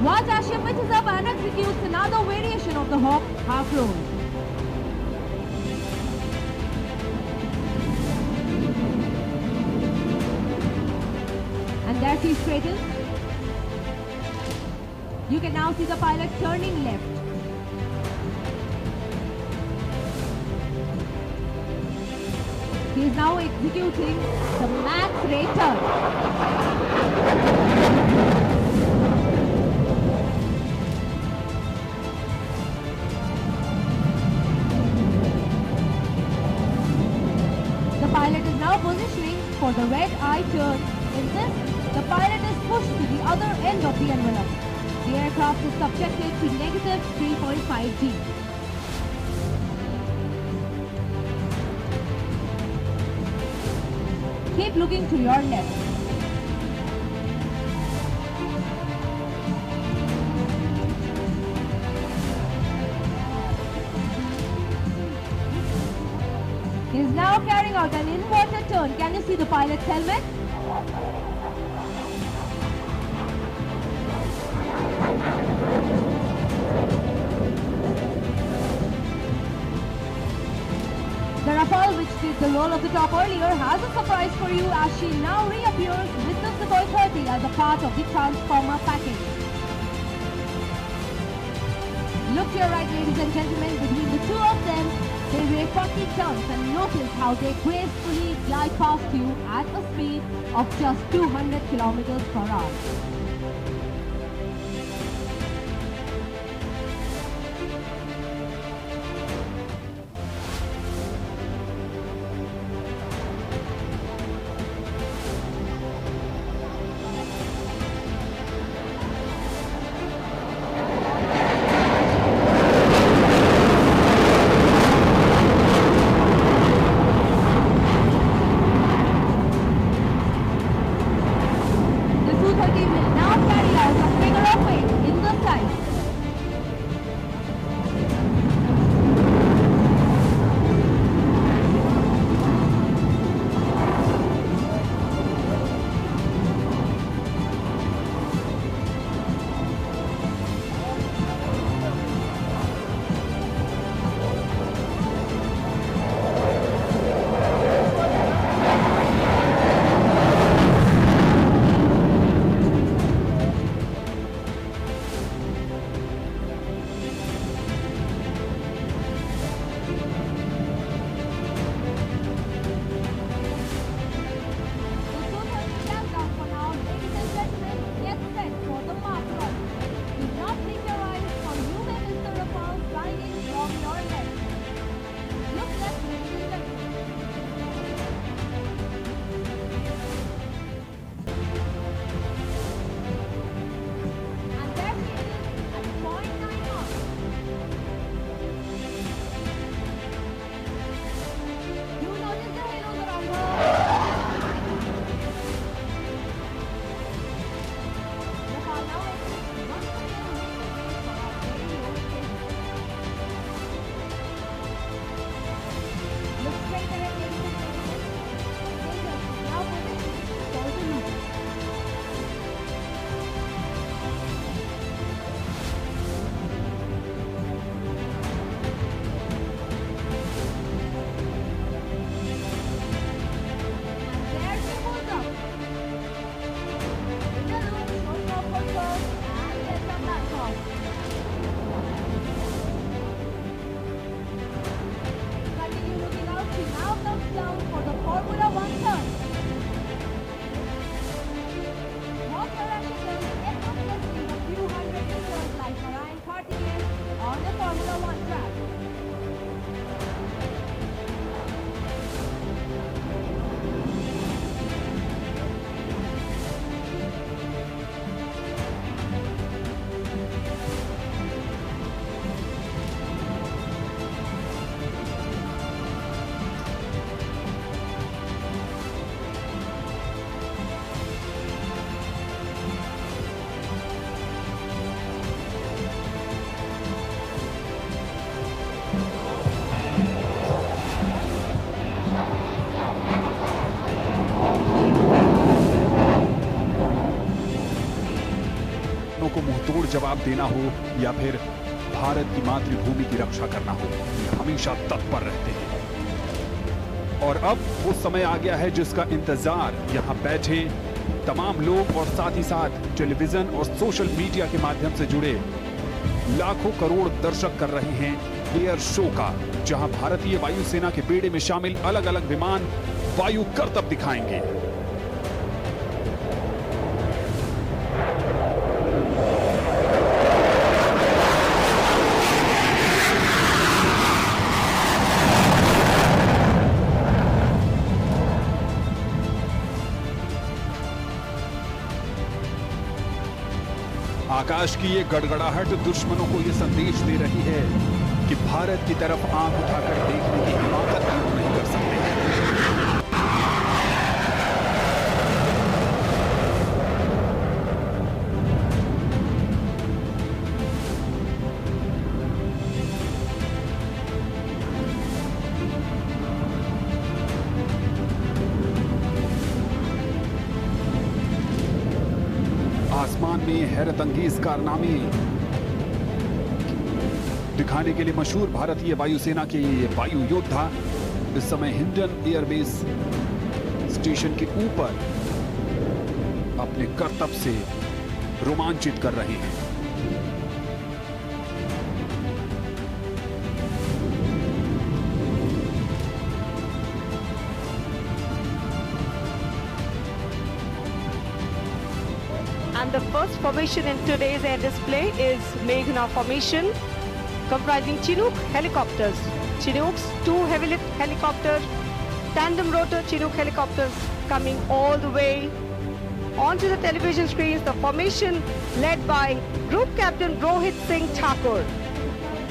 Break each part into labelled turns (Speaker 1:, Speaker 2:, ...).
Speaker 1: Watch as she pitches up and executes another variation of the hop half roll. And there she straightens. You can now see the pilot turning left. He is now executing the max rate turn. The pilot is now positioning for the red eye turn. In this, the pilot is pushed to the other end of the envelope. The aircraft is subjected to negative 3.5 G. Keep looking to your left. He is now carrying out an inverted turn. Can you see the pilot's helmet? The Rafale, which did the roll of the top earlier, has a surprise for you as she now reappears with the Sukhoi 30 as a part of the transformer package. Look to your right, ladies and gentlemen. Between the two of them, they make 40 turns, and notice how they gracefully glide past you at a speed of just 200 kilometers per hour.
Speaker 2: को मुंहतोड़ जवाब देना हो या फिर भारत की मातृभूमि की रक्षा करना हो, ये हमेशा तत्पर रहते हैं। और अब वो समय आ गया है जिसका इंतजार यहाँ बैठे तमाम लोग और साथ ही साथ टेलीविजन और सोशल मीडिया के माध्यम से जुड़े लाखों करोड़ दर्शक कर रहे हैं एयर शो का, जहां भारतीय वायुसेना के बेड़े में शामिल अलग अलग विमान वायु करतब दिखाएंगे। आकाश की ये गड़गड़ाहट दुश्मनों को ये संदेश दे रही है कि भारत की तरफ आंख उठाकर देखने की हिम्मत भी वो नहीं कर सकते। आसमान में हैरत अंगेज कारनामे दिखाने के लिए मशहूर भारतीय वायुसेना के ये वायु योद्धा इस समय हिंडन एयरबेस स्टेशन के ऊपर अपने करतब से रोमांचित कर रहे हैं।
Speaker 3: And the first formation in today's air display is Meghna formation, comprising Chinook helicopters. Chinooks, 2 heavy-lift helicopters, tandem rotor Chinook helicopters coming all the way onto the television screens. The formation led by Group Captain Rohit Singh Thakur.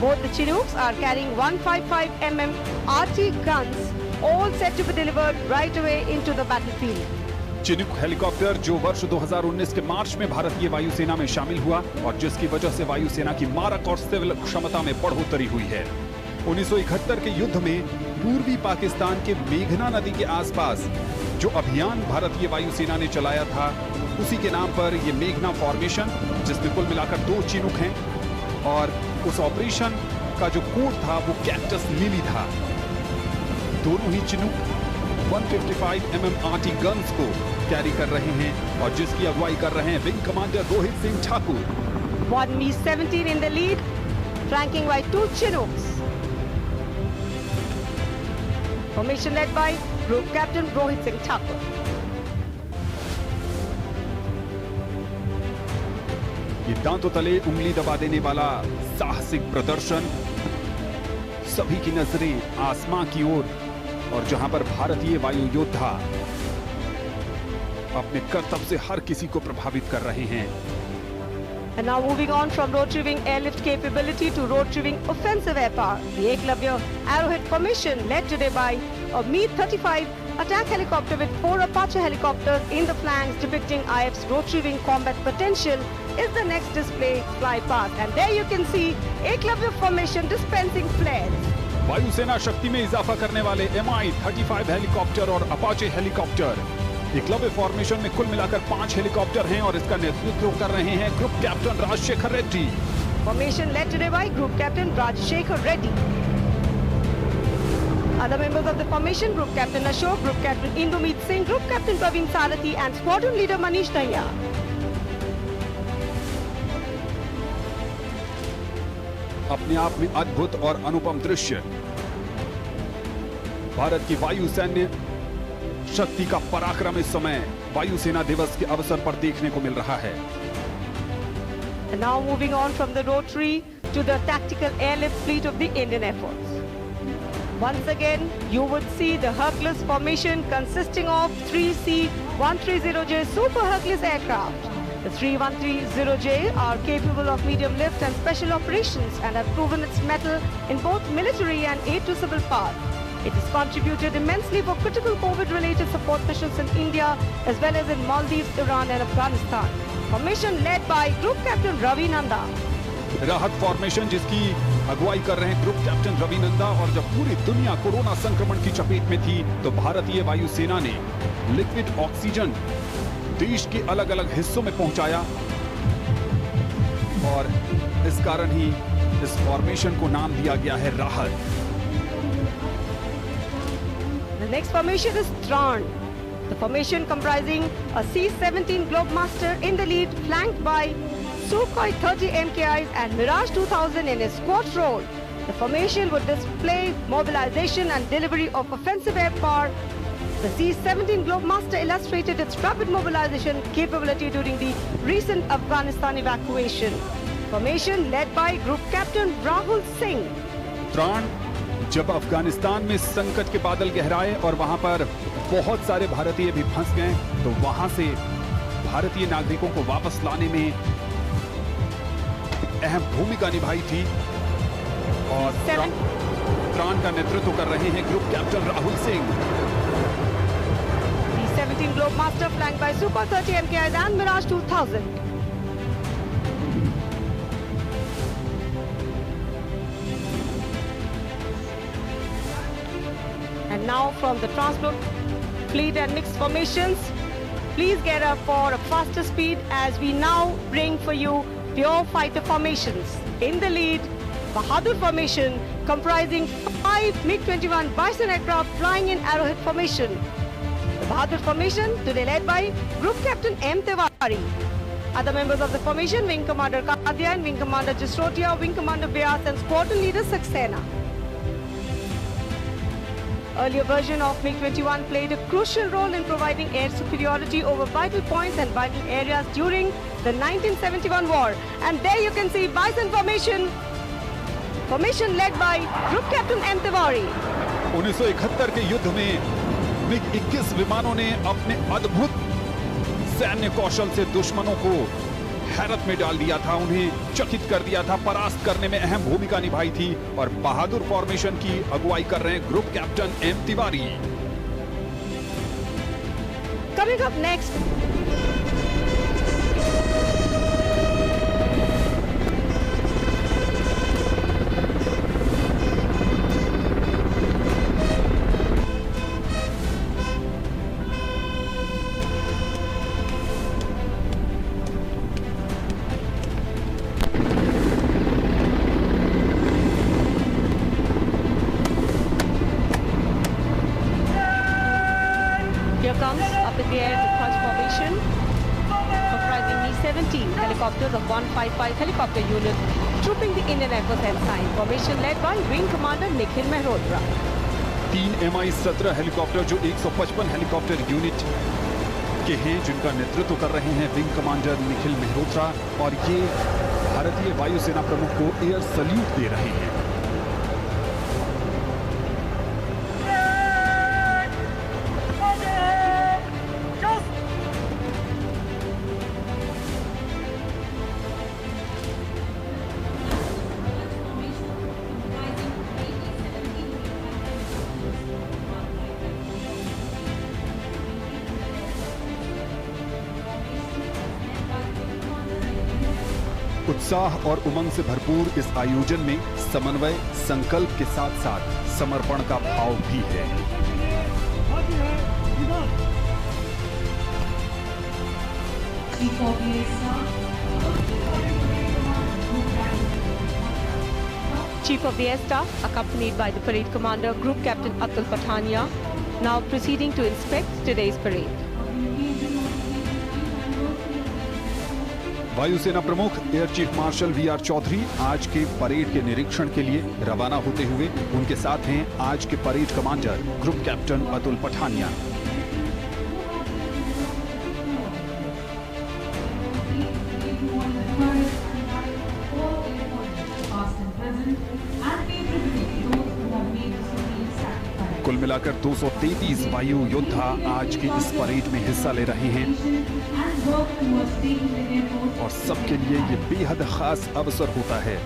Speaker 3: Both the Chinooks are carrying 155 mm RT guns, all set to be delivered right away into the battlefield.
Speaker 2: Chinook helicopter जो वर्ष 2019 के मार्च में भारतीय वायुसेना में शामिल हुआ और जिसकी वजह से वायुसेना की मारक और सिविल क्षमता में बढ़ोतरी हुई है। 1971 के युद्ध में पूर्वी पाकिस्तान के मेघना नदी के आसपास जो अभियान भारतीय वायुसेना ने चलाया था, उसी के नाम पर ये मेघना फॉर्मेशन, जिसमें कुल मिलाकर 2 चिनूक हैं, और उस ऑपरेशन का जो कोड था वो कैक्टस लिली था। दोनों ही चिनूक 155 mm RT गन्स को कैरी कर रहे हैं और जिसकी अगुवाई कर रहे हैं wing commander Rohit Singh Thakur.
Speaker 3: 1 Mi-17 in the lead, flanking by 2 Chinooks. Formation led by Group Captain Rohit Singh Thakur.
Speaker 2: ये दांतों तले उंगली दबा देने वाला साहसिक प्रदर्शन, सभी की नजरें आसमां की ओर, और जहां पर भारतीय वायु योद्धा अपने करतब से हर किसी को प्रभावित कर रहे हैं।
Speaker 3: And now moving on from rotary-wing airlift capability to rotary-wing offensive air power, the Eklavya Arrowhead formation led today by a Mi-35 attack helicopter with 4 Apache helicopters in the flanks depicting IF's rotary-wing combat potential is the next display fly past. And there you can see Eklavya formation dispensing flares.
Speaker 2: वायुसेना शक्ति में इजाफा करने वाले Mi-35 helicopter और Apache helicopter Eklavya formation में कुल मिलाकर 5 हेलीकॉप्टर हैं और इसका नेतृत्व कर रहे हैं group captain Rajshekhar Reddy.
Speaker 3: Formation led today by Group Captain Rajshekar Reddy. Other members of the formation: Group Captain Ashok, Group Captain Indomeet Singh, Group Captain Praveen Sarathi, and Squadron Leader Manish Daya.
Speaker 2: अपने आप में अद्भुत और अनुपम दृश्य भारत की वायु सैन्य शक्ति का पराक्रम इस समय वायुसेना दिवस के अवसर पर देखने को मिल रहा है।
Speaker 3: And now moving on from the rotary to the tactical airlift fleet of the Indian Air Force. Once again, you would see the Hercules formation consisting of 3 C-130J Super Hercules aircraft. The 3-130J are capable of medium lift and special operations and have proven its mettle in both military and aid to civil power. It has contributed immensely for critical COVID-related support missions in India as well as in Maldives, Iran and Afghanistan. Formation led by Group Captain Ravi Nanda.
Speaker 2: राहत formation जिसकी अगुवाई कर रहे हैं group captain Ravi Nanda. और जब पूरी दुनिया कोरोना संक्रमण की चपेट में थी तो भारतीय वायुसेना ने लिक्विड ऑक्सीजन देश के अलग अलग हिस्सों में पहुंचाया और इस कारण ही इस फॉर्मेशन को नाम दिया गया है राहत।
Speaker 3: The next formation is Tran. The formation comprising a C-17 Globemaster in the lead, flanked by Sukhoi 30 MKIs and Mirage 2000 in his squad role. The formation would display mobilization and delivery of offensive air power. The C-17 Globemaster illustrated its rapid mobilization capability during the recent Afghanistan evacuation. Formation led by Group Captain Rahul Singh.
Speaker 2: त्राण जब अफगानिस्तान में संकट के बादल गहराए और वहां पर बहुत सारे भारतीय भी फंस गए, तो वहां से भारतीय नागरिकों को वापस लाने में अहम भूमिका निभाई थी। और त्राण का नेतृत्व कर रहे हैं group captain Rahul Singh.
Speaker 3: The 17 Globemaster flanked by Sukhoi 30 MKIs and Mirage 2000. And now from the transport fleet and mixed formations, please get up for a faster speed as we now bring for you pure fighter formations. In the lead, Bahadur formation comprising 5 MiG-21 Bison aircraft flying in arrowhead formation. The Bahadur formation today led by Group Captain M. Tiwari. Other members of the formation, Wing Commander Kadia and Wing Commander Jisrotia, Wing Commander Vyas and Squadron Leader Saxena. Earlier version of MiG-21 played a crucial role in providing air superiority over vital points and vital areas during the 1971 war. And there you can see Bison formation. Formation led by Group Captain M. Tiwari.
Speaker 2: 1971 के युद्ध में MiG-21 विमानों ने अपने अद्भुत सैन्य कौशल से दुश्मनों को हैरत में डाल दिया था, उन्हें चकित कर दिया था, परास्त करने में अहम भूमिका निभाई थी। और बहादुर फॉर्मेशन की अगुवाई कर रहे हैं group captain M Tiwari.
Speaker 3: Coming up next, comes up in the air the Crunch formation comprising Mi-17 helicopters of 155 helicopter unit trooping the Indian Air Force ensign. Formation led by Wing Commander Nikhil Mehrotra.
Speaker 2: 3 Mi-17 helicopter जो 155 helicopter unit के हैं, जिनका नेतृत्व कर रहे हैं wing commander Nikhil Mehrotra, और ये भारतीय वायुसेना प्रमुख को एयर सल्यूट दे रहे हैं। उत्साह और उमंग से भरपूर इस आयोजन में समन्वय, संकल्प के साथ साथ समर्पण का भाव भी है।
Speaker 3: Chief of the Air Staff, accompanied by the Parade Commander, Group Captain Atul Pathania, now proceeding to inspect today's parade.
Speaker 2: वायुसेना प्रमुख air chief marshal V R. Chaudhary आज के परेड के निरीक्षण के लिए रवाना होते हुए उनके साथ हैं आज के parade commander group captain Atul Pathania. कुल मिलाकर 233 वायु योद्धा आज के इस परेड में हिस्सा ले रहे हैं और सबके लिए ये बेहद खास अवसर होता है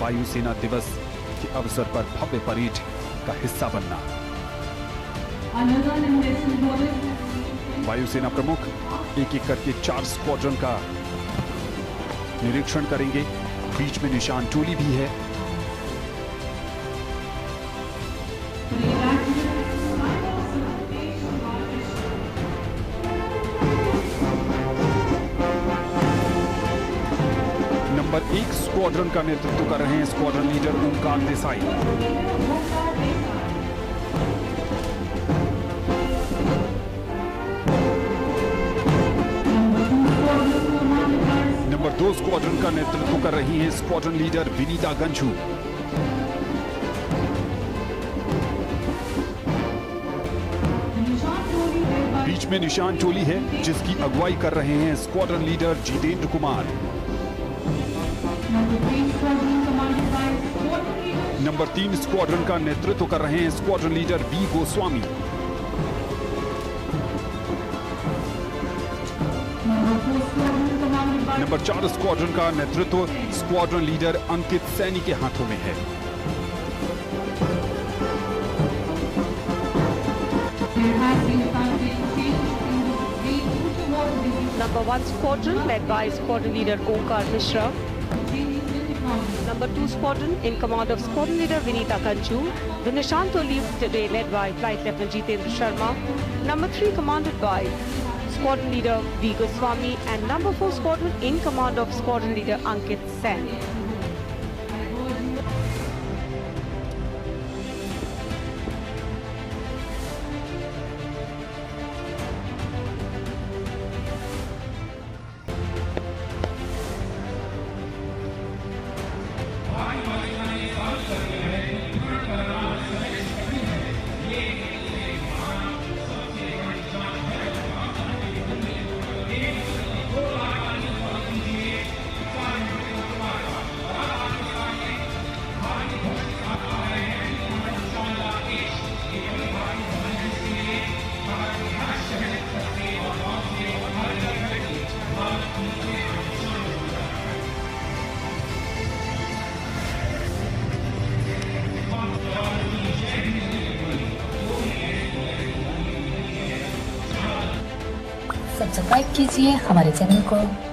Speaker 2: वायुसेना दिवस के अवसर पर भव्य परेड का हिस्सा बनना। वायुसेना प्रमुख एक एक करके 4 स्क्वाड्रन का निरीक्षण करेंगे। बीच में निशान टोली भी है। नंबर नंबर 1 स्क्वाड्रन का नेतृत्व कर रहे हैं squadron leader Omkar Desai. Number 2 squadron का नेतृत्व कर रही हैं स्क्वाड्रन लीडर विनीता गंझू। बीच में निशान टोली है जिसकी अगुवाई कर रहे हैं squadron leader Jitendra Kumar. Number 3 squadron का नेतृत्व कर रहे हैं squadron leader B Goswami. Number 4 squadron का नेतृत्व स्क्वाड्रन लीडर अंकित सैनी के हाथों में है।
Speaker 3: Number 1 squadron led by squadron leader Onkar Mishra. Number 2 squadron in command of squadron leader Vinita Kanchu. The Nishan Toli today led by Flight Lieutenant Jitendra Sharma. Number 3 commanded by squadron leader V. Goswami, and number 4 squadron in command of squadron leader Ankit Sen.
Speaker 4: Subscribe कीजिए हमारे channel को।